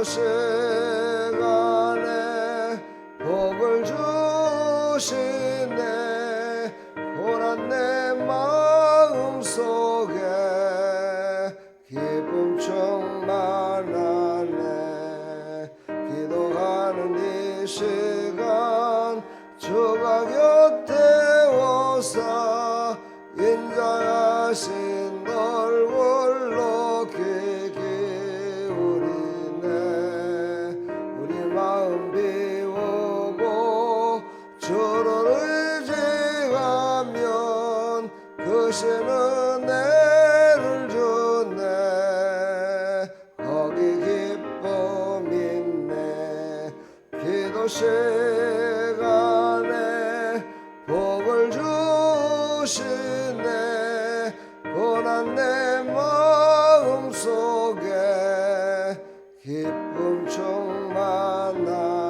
시간에 복을 주시네. 고난 내 마음속에 기쁨 충만하네. 기도하는 이 시간 주가 곁에 오사 인자하신 얼굴로 귀 기울이네. 우리 마음 비우고 주를 의지하면 그 신은 은혜를 주네. 거기 기쁨 있네. 기도 시간에 복을 주시네. 고난 내 마음속에 기쁨 충만하네.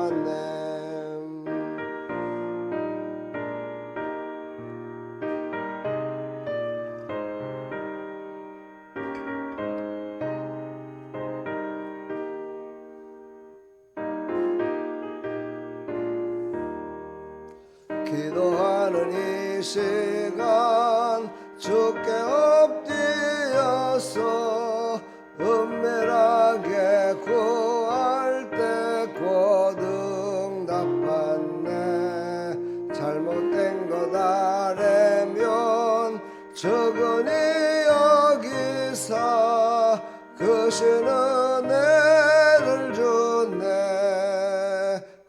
기도하는 이 시간 주께 엎드려서 은밀하게 구할 때 곧 응답하네. 잘못된 것 아래면 적은이 여기사 그 신은 은혜를 주네.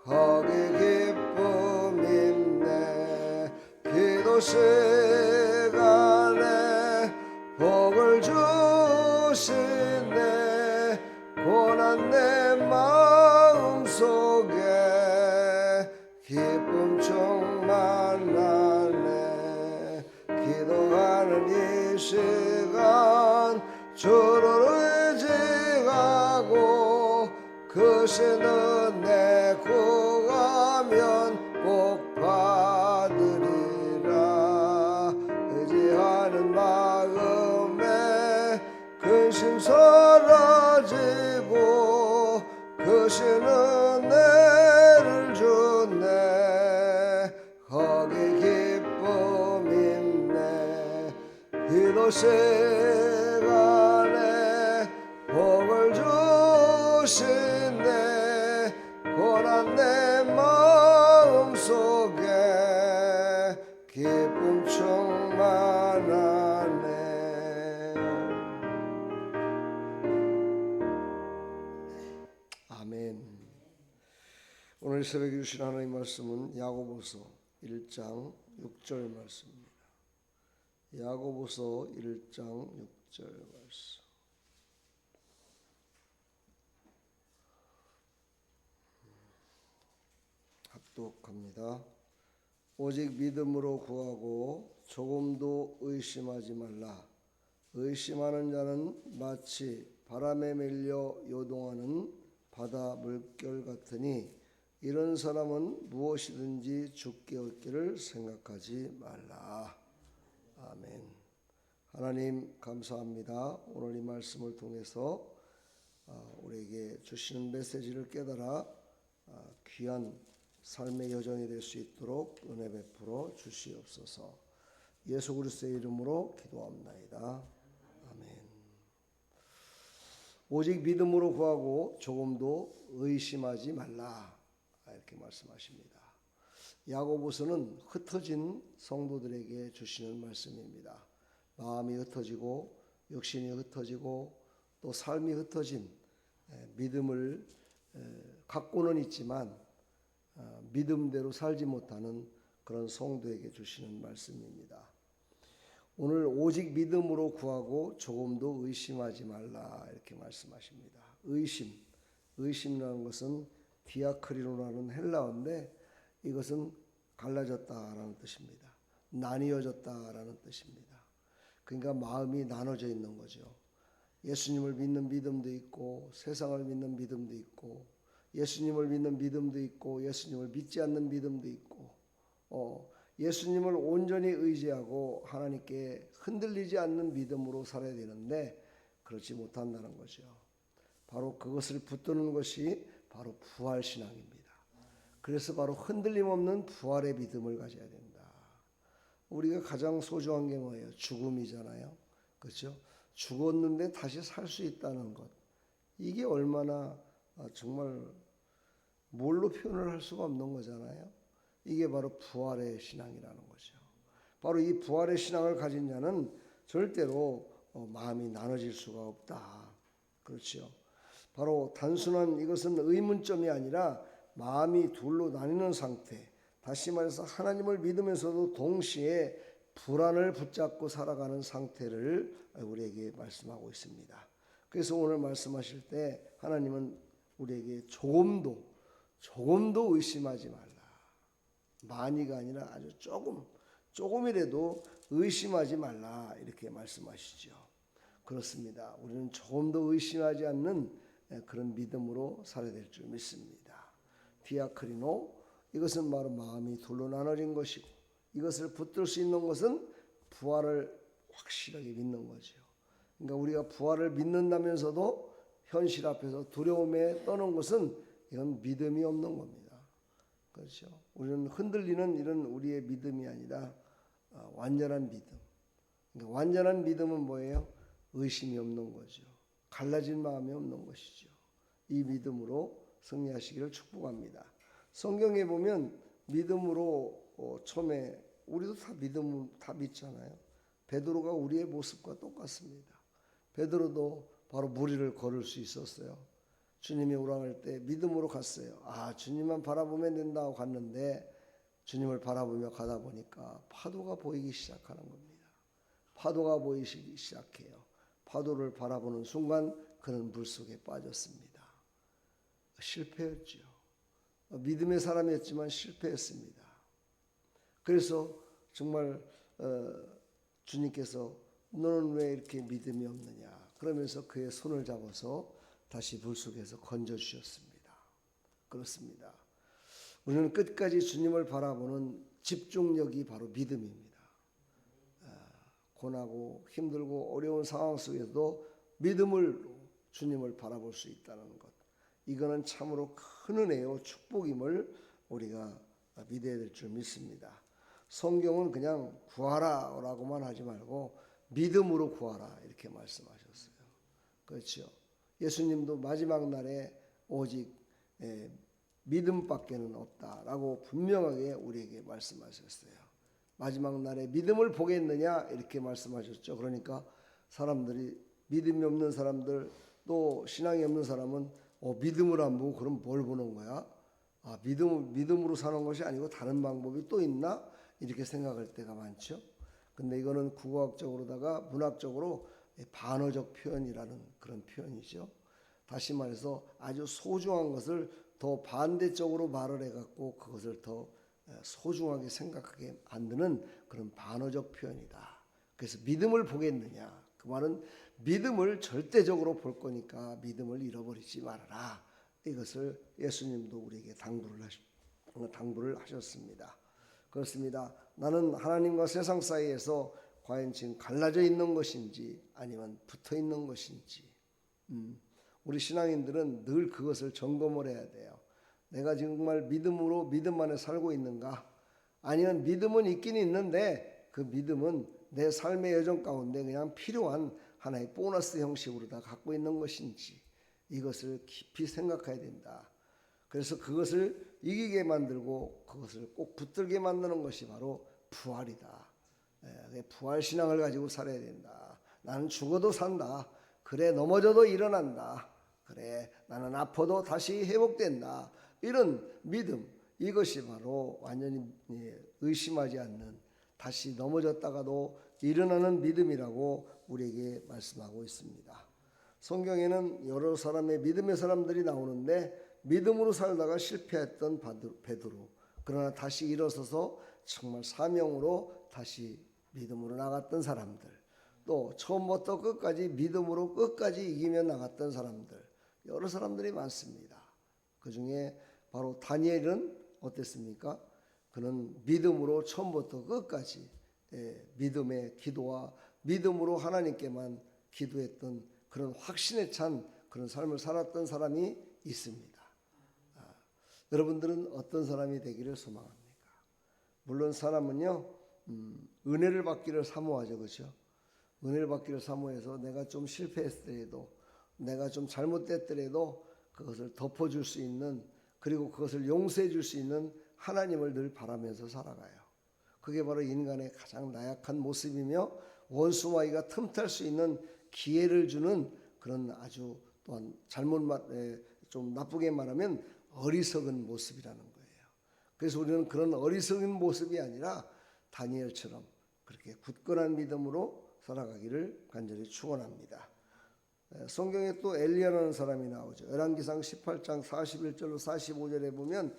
거기 기쁨 있네. 기도 시간에 복을 주시네. 고난 내 마음속에 기쁨 충만하네. 기도하는 이 시간 주를 의지하고 그 신은 내 구하면 꼭 받으리라. 의지하는 마음에 근심 사라지고 그 신은 은혜를 주네. 거기 기쁨 있네. 기도 시간에 복을 주시네. 고난 내 마음속에 기쁨 충만하네. 아멘. 오늘 새벽에 주신 하나님 말씀은 야고보서 1장 6절 말씀입니다. 야고보서 1장 6절 말씀. 합독합니다. 오직 믿음으로 구하고 조금도 의심하지 말라. 의심하는 자는 마치 바람에 밀려 요동하는 바다 물결 같으니 이런 사람은 무엇이든지 죽게 얻기를 생각하지 말라. 아멘. 하나님 감사합니다. 오늘 이 말씀을 통해서 우리에게 주시는 메시지를 깨달아 귀한 삶의 여정이 될 수 있도록 은혜 베풀어 주시옵소서. 예수 그리스도의 이름으로 기도합나이다. 아멘. 오직 믿음으로 구하고 조금도 의심하지 말라. 이렇게 말씀하십니다. 야고보서는 흩어진 성도들에게 주시는 말씀입니다. 마음이 흩어지고 육신이 흩어지고 또 삶이 흩어진 믿음을 갖고는 있지만 믿음대로 살지 못하는 그런 성도에게 주시는 말씀입니다. 오늘 오직 믿음으로 구하고 조금도 의심하지 말라 이렇게 말씀하십니다. 의심이라는 것은 디아크리노라는 헬라어인데 이것은 갈라졌다라는 뜻입니다. 나뉘어졌다라는 뜻입니다. 그러니까 마음이 나눠져 있는 거죠. 예수님을 믿는 믿음도 있고 세상을 믿는 믿음도 있고 예수님을 믿는 믿음도 있고 예수님을 믿지 않는 믿음도 있고 예수님을 온전히 의지하고 하나님께 흔들리지 않는 믿음으로 살아야 되는데 그렇지 못한다는 거죠. 바로 그것을 붙드는 것이 바로 부활신앙입니다. 그래서 바로 흔들림 없는 부활의 믿음을 가져야 된다. 우리가 가장 소중한 게 뭐예요? 죽음이잖아요. 그렇죠? 죽었는데 다시 살 수 있다는 것. 이게 얼마나 정말 뭘로 표현을 할 수가 없는 거잖아요. 이게 바로 부활의 신앙이라는 거죠. 바로 이 부활의 신앙을 가진 자는 절대로 마음이 나눠질 수가 없다. 그렇죠. 바로 단순한 이것은 의문점이 아니라 마음이 둘로 나뉘는 상태. 다시 말해서 하나님을 믿으면서도 동시에 불안을 붙잡고 살아가는 상태를 우리에게 말씀하고 있습니다. 그래서 오늘 말씀하실 때 하나님은 우리에게 조금도 의심하지 말라. 많이가 아니라 아주 조금이라도 의심하지 말라 이렇게 말씀하시죠. 그렇습니다. 우리는 조금도 의심하지 않는 그런 믿음으로 살아야 될 줄 믿습니다. 디아크리노, 이것은 바로 마음이 둘로 나눠진 것이고 이것을 붙들 수 있는 것은 부활을 확실하게 믿는 거죠. 그러니까 우리가 부활을 믿는다면서도 현실 앞에서 두려움에 떠는 것은 이건 믿음이 없는 겁니다. 그렇죠. 우리는 흔들리는 이런 우리의 믿음이 아니라 완전한 믿음. 그러니까 완전한 믿음은 뭐예요? 의심이 없는 거죠. 갈라진 마음이 없는 것이죠. 이 믿음으로 승리하시기를 축복합니다. 성경에 보면 믿음으로 처음에 우리도 다 믿잖아요. 베드로가 우리의 모습과 똑같습니다. 베드로도 바로 무리를 걸을 수 있었어요. 주님이 오라할 때 믿음으로 갔어요. 주님만 바라보면 된다고 갔는데 주님을 바라보며 가다 보니까 파도가 보이기 시작하는 겁니다. 파도가 보이기 시작해요. 파도를 바라보는 순간 그는 물속에 빠졌습니다. 실패했죠. 믿음의 사람이었지만 실패했습니다. 그래서 정말 주님께서 너는 왜 이렇게 믿음이 없느냐 그러면서 그의 손을 잡아서 다시 물속에서 건져주셨습니다. 그렇습니다. 우리는 끝까지 주님을 바라보는 집중력이 바로 믿음입니다. 고나고 힘들고 어려운 상황 속에서도 믿음을 주님을 바라볼 수 있다는 것. 이거는 참으로 큰 은혜요 축복임을 우리가 믿어야 될 줄 믿습니다. 성경은 그냥 구하라라고만 하지 말고 믿음으로 구하라 이렇게 말씀하셨어요. 그렇죠. 예수님도 마지막 날에 오직 믿음밖에는 없다라고 분명하게 우리에게 말씀하셨어요. 마지막 날에 믿음을 보겠느냐 이렇게 말씀하셨죠. 그러니까 사람들이 믿음이 없는 사람들 또 신앙이 없는 사람은 믿음을 안 보고 그럼 뭘 보는 거야? 믿음으로 사는 것이 아니고 다른 방법이 또 있나? 이렇게 생각할 때가 많죠. 근데 이거는 국어학적으로다가 문학적으로 반어적 표현이라는 그런 표현이죠. 다시 말해서 아주 소중한 것을 더 반대쪽으로 말을 해갖고 그것을 더 소중하게 생각하게 만드는 그런 반어적 표현이다. 그래서 믿음을 보겠느냐? 그 말은 믿음을 절대적으로 볼 거니까 믿음을 잃어버리지 말아라. 이것을 예수님도 우리에게 당부를 하셨습니다. 그렇습니다. 나는 하나님과 세상 사이에서 과연 지금 갈라져 있는 것인지 아니면 붙어 있는 것인지 우리 신앙인들은 늘 그것을 점검을 해야 돼요. 내가 정말 믿음으로 믿음 안에 살고 있는가? 아니면 믿음은 있긴 있는데 그 믿음은 내 삶의 여정 가운데 그냥 필요한 하나의 보너스 형식으로 다 갖고 있는 것인지 이것을 깊이 생각해야 된다. 그래서 그것을 이기게 만들고 그것을 꼭 붙들게 만드는 것이 바로 부활이다. 부활 신앙을 가지고 살아야 된다. 나는 죽어도 산다. 그래 넘어져도 일어난다. 그래 나는 아파도 다시 회복된다. 이런 믿음 이것이 바로 완전히 의심하지 않는 다시 넘어졌다가도 일어나는 믿음이라고 우리에게 말씀하고 있습니다. 성경에는 여러 사람의 믿음의 사람들이 나오는데 믿음으로 살다가 실패했던 베드로 그러나 다시 일어서서 정말 사명으로 다시 믿음으로 나갔던 사람들 또 처음부터 끝까지 믿음으로 끝까지 이기며 나갔던 사람들 여러 사람들이 많습니다. 그 중에 바로 다니엘은 어땠습니까? 그는 믿음으로 처음부터 끝까지 믿음의 기도와 믿음으로 하나님께만 기도했던 그런 확신에 찬 그런 삶을 살았던 사람이 있습니다. 여러분들은 어떤 사람이 되기를 소망합니까? 물론 사람은요, 은혜를 받기를 사모하죠, 그렇죠? 은혜를 받기를 사모해서 내가 좀 실패했더라도, 내가 좀 잘못됐더라도 그것을 덮어줄 수 있는, 그리고 그것을 용서해 줄 수 있는 하나님을 늘 바라면서 살아가요. 그게 바로 인간의 가장 나약한 모습이며 원수마귀가 틈탈 수 있는 기회를 주는 그런 아주 또한 좀 나쁘게 말하면 어리석은 모습이라는 거예요. 그래서 우리는 그런 어리석은 모습이 아니라 다니엘처럼 그렇게 굳건한 믿음으로 살아가기를 간절히 축원합니다. 성경에 또 엘리야라는 사람이 나오죠. 열왕기상 18장 41절로 45절에 보면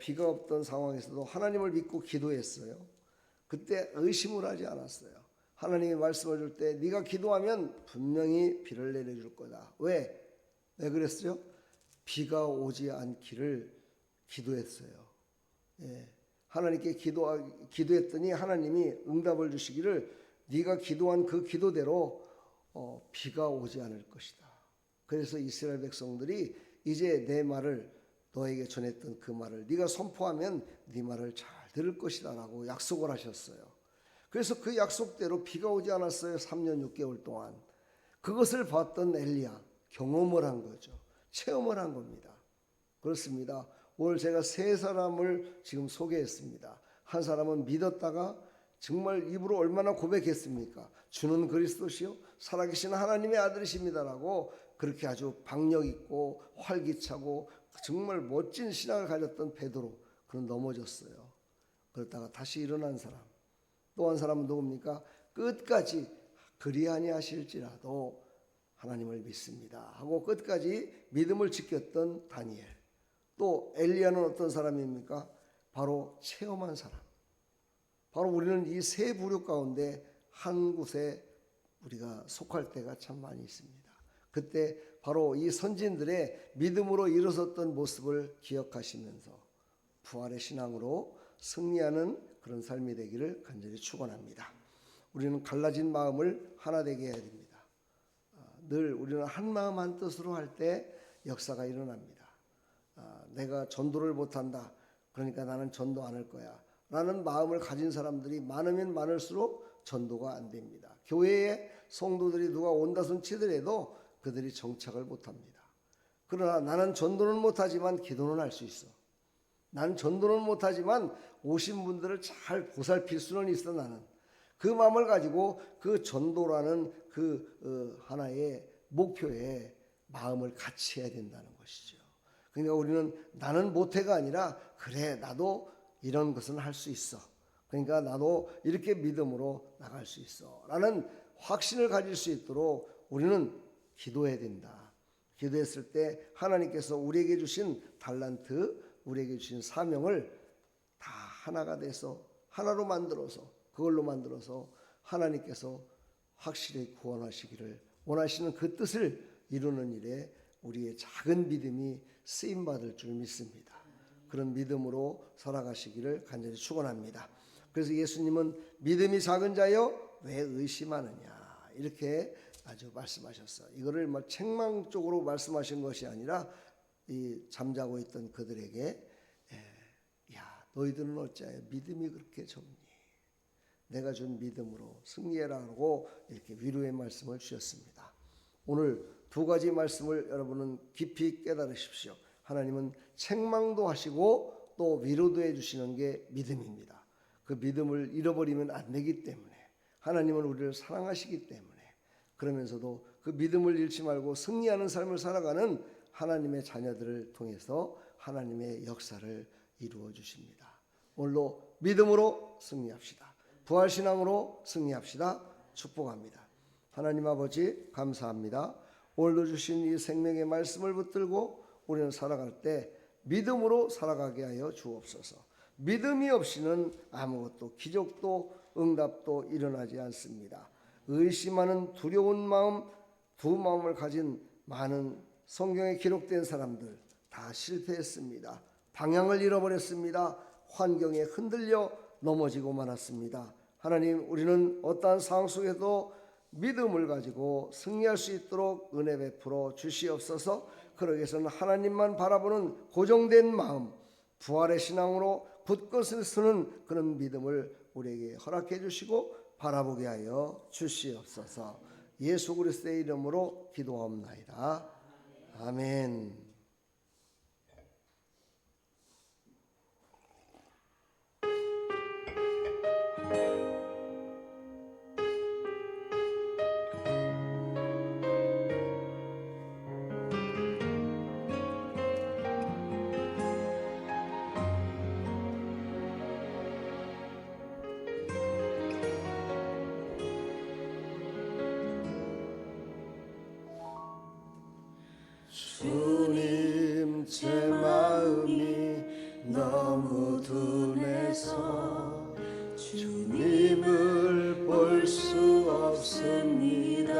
비가 없던 상황에서도 하나님을 믿고 기도했어요. 그때 의심을 하지 않았어요. 하나님이 말씀을 줄 때 네가 기도하면 분명히 비를 내려줄 거다. 왜 그랬어요? 비가 오지 않기를 기도했어요. 하나님께 기도했더니 하나님이 응답을 주시기를 네가 기도한 그 기도대로 비가 오지 않을 것이다. 그래서 이스라엘 백성들이 이제 내 말을 너에게 전했던 그 말을 네가 선포하면 네 말을 잘 들을 것이다 라고 약속을 하셨어요. 그래서 그 약속대로 비가 오지 않았어요. 3년 6개월 동안. 그것을 봤던 엘리야 경험을 한 거죠. 체험을 한 겁니다. 그렇습니다. 오늘 제가 세 사람을 지금 소개했습니다. 한 사람은 믿었다가 정말 입으로 얼마나 고백했습니까? 주는 그리스도시요 살아계신 하나님의 아들이십니다라고 그렇게 아주 박력 있고 활기차고 정말 멋진 신앙을 가졌던 베드로, 그는 넘어졌어요. 그러다가 다시 일어난 사람. 또 한 사람은 누굽니까? 끝까지 그리하니 하실지라도 하나님을 믿습니다 하고 끝까지 믿음을 지켰던 다니엘. 또 엘리야는 어떤 사람입니까? 바로 체험한 사람. 바로 우리는 이 세 부류 가운데 한 곳에 우리가 속할 때가 참 많이 있습니다. 그때 바로 이 선진들의 믿음으로 일어섰던 모습을 기억하시면서 부활의 신앙으로 승리하는 그런 삶이 되기를 간절히 축원합니다. 우리는 갈라진 마음을 하나 되게 해야 됩니다. 늘 우리는 한 마음 한 뜻으로 할 때 역사가 일어납니다. 내가 전도를 못한다. 그러니까 나는 전도 안 할 거야. 라는 마음을 가진 사람들이 많으면 많을수록 전도가 안 됩니다. 교회에 성도들이 누가 온다손 치더라도 그들이 정착을 못합니다. 그러나 나는 전도는 못하지만 기도는 할 수 있어. 나는 전도는 못하지만 오신 분들을 잘 보살필 수는 있어. 나는 그 마음을 가지고 그 전도라는 그 하나의 목표에 마음을 같이 해야 된다는 것이죠. 그러니까 우리는 나는 못해가 아니라 그래 나도 이런 것은 할 수 있어. 그러니까 나도 이렇게 믿음으로 나갈 수 있어 라는 확신을 가질 수 있도록 우리는 기도해야 된다. 기도했을 때 하나님께서 우리에게 주신 달란트, 우리에게 주신 사명을 다 하나가 돼서 하나로 만들어서 그걸로 만들어서 하나님께서 확실히 구원하시기를 원하시는 그 뜻을 이루는 일에 우리의 작은 믿음이 쓰임받을 줄 믿습니다. 그런 믿음으로 살아가시기를 간절히 축원합니다. 그래서 예수님은 믿음이 작은 자여 왜 의심하느냐 이렇게 아주 말씀하셨어요. 이거를 책망적으로 말씀하신 것이 아니라 이 잠자고 있던 그들에게 야 너희들은 어찌하여 믿음이 그렇게 적니? 내가 준 믿음으로 승리해라고 이렇게 위로의 말씀을 주셨습니다. 오늘 두 가지 말씀을 여러분은 깊이 깨달으십시오. 하나님은 책망도 하시고 또 위로도 해주시는 게 믿음입니다. 그 믿음을 잃어버리면 안 되기 때문에 하나님은 우리를 사랑하시기 때문에 그러면서도 그 믿음을 잃지 말고 승리하는 삶을 살아가는 하나님의 자녀들을 통해서 하나님의 역사를 이루어 주십니다. 오늘도 믿음으로 승리합시다. 부활신앙으로 승리합시다. 축복합니다. 하나님 아버지 감사합니다. 오늘도 주신 이 생명의 말씀을 붙들고 우리는 살아갈 때 믿음으로 살아가게 하여 주옵소서. 믿음이 없이는 아무것도 기적도 응답도 일어나지 않습니다. 의심하는 두려운 마음, 두 마음을 가진 많은 성경에 기록된 사람들 다 실패했습니다. 방향을 잃어버렸습니다. 환경에 흔들려 넘어지고 말았습니다. 하나님, 우리는 어떠한 상황 속에도 믿음을 가지고 승리할 수 있도록 은혜 베풀어 주시옵소서. 그러기 위해서는 하나님만 바라보는 고정된 마음, 부활의 신앙으로 굳고 서는 그런 믿음을 우리에게 허락해 주시고 바라보게 하여 주시옵소서. 예수 그리스도의 이름으로 기도하옵나이다. 아멘. 주님, 제 마음이 너무 둔해서 주님을 볼 수 없습니다.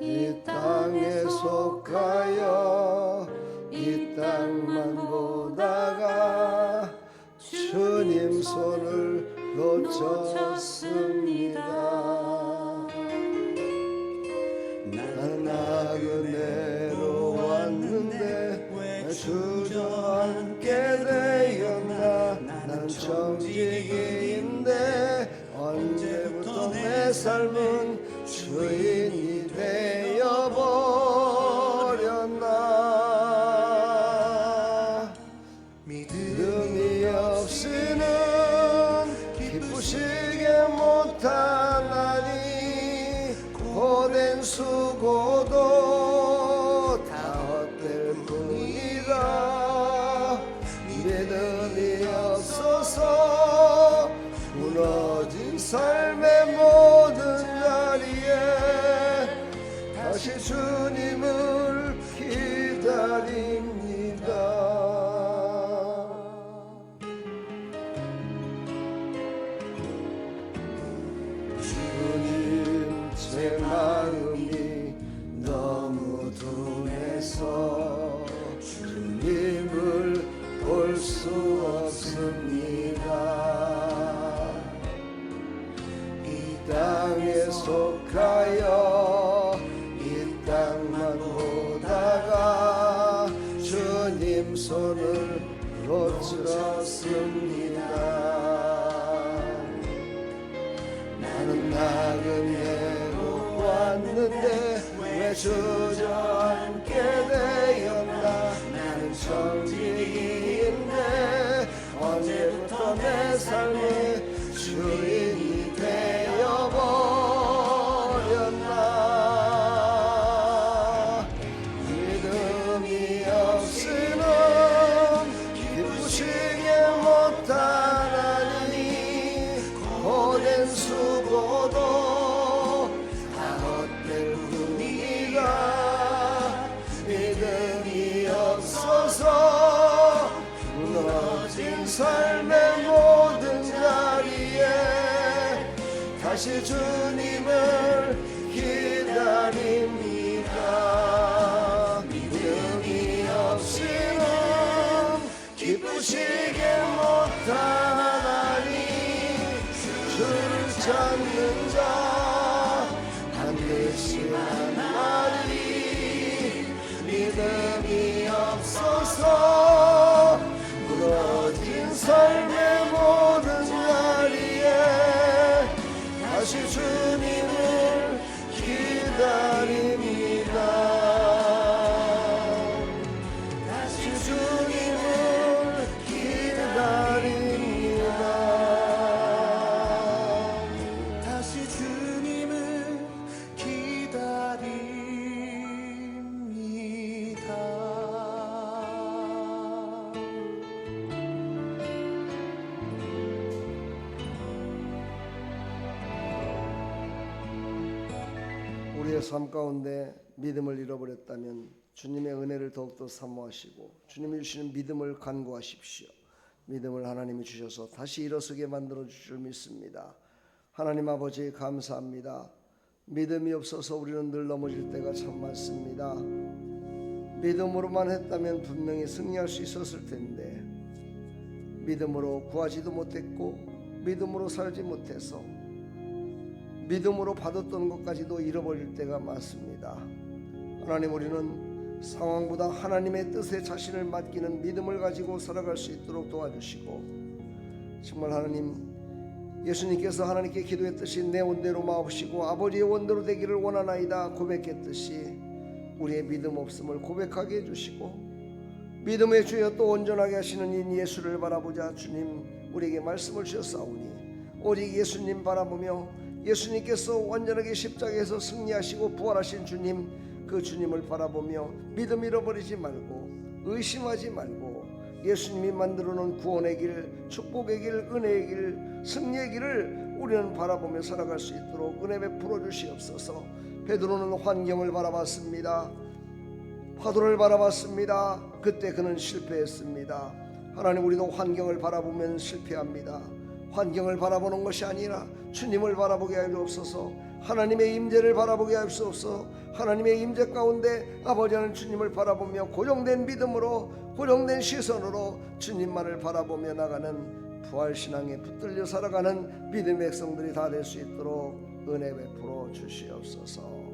이 땅에 속하여 이 땅만 보다가 주님 손을 놓쳤습니다. 나는 나그네로 왔는데 왜 주저앉게 되었나. 난 정직인데 언제부터 내 삶은 주인이 되어버렸나. 믿음이 없이는 기쁘시게 못하나니 고된 수고도 다 헛될 뿐이라. 믿음이 없어서 무너진 삶의 모든 자리에 다시 주님을 기다립니다. 주님, 제 마음이 너무 둔해서 주님을 볼 수 없습니다. 이 땅에 속하여 이 땅만 보다가 주님 손을 놓쳤습니다. 나는 나그네로 왔는데 왜 주저앉게 되었나. 나는 정직인데 언제부터 내 삶의 주인이 되어버렸나. 믿음이 없이는 기쁘시게 못하나니 고된 수고도 다 헛될 뿐이라. 믿음이 없어서 무너진 삶의 모든 자리에 다시 주님을 기다립니다. 믿음이 없이는 기쁘시게 못하나니 주를 찾는 자 반드시 만나리. 믿음이 없어서 무너진 삶의 모든 자리에 다시 주님을 기다립니다. 다시 주님을 기다립니다. 다시 주님을 기다립니다. 우리의 삶 가운데 믿음을 잃어버렸다면 주님의 은혜를 더욱더 사모하시고 주님이 주시는 믿음을 간구하십시오. 믿음을 하나님이 주셔서 다시 일어서게 만들어 주실 줄 믿습니다. 하나님 아버지 감사합니다. 믿음이 없어서 우리는 늘 넘어질 때가 참 많습니다. 믿음으로만 했다면 분명히 승리할 수 있었을 텐데 믿음으로 구하지도 못했고 믿음으로 살지 못해서 믿음으로 받았던 것까지도 잃어버릴 때가 많습니다. 하나님, 우리는 상황보다 하나님의 뜻에 자신을 맡기는 믿음을 가지고 살아갈 수 있도록 도와주시고, 정말 하나님, 예수님께서 하나님께 기도했듯이 내 원대로 마옵시고 아버지의 원대로 되기를 원하나이다 고백했듯이 우리의 믿음 없음을 고백하게 해주시고, 믿음의 주여 또 온전하게 하시는 인 예수를 바라보자. 주님 우리에게 말씀을 주셨사오니 오직 예수님 바라보며 예수님께서 완전하게 십자가에서 승리하시고 부활하신 주님, 그 주님을 바라보며 믿음 잃어버리지 말고 의심하지 말고 예수님이 만들어 놓은 구원의 길, 축복의 길, 은혜의 길, 승리의 길을 우리는 바라보며 살아갈 수 있도록 은혜 베풀어 주시옵소서. 베드로는 환경을 바라봤습니다. 파도를 바라봤습니다. 그때 그는 실패했습니다. 하나님, 우리도 환경을 바라보면 실패합니다. 환경을 바라보는 것이 아니라 주님을 바라보게 하옵소서. 하나님의 임재를 바라보게 하옵소서. 하나님의 임재 가운데 아버지 하나님 주님을 바라보며 고정된 믿음으로, 고정된 시선으로 주님만을 바라보며 나가는 부활신앙에 붙들려 살아가는 믿음의 백성들이 다 될 수 있도록 은혜 베풀어 주시옵소서.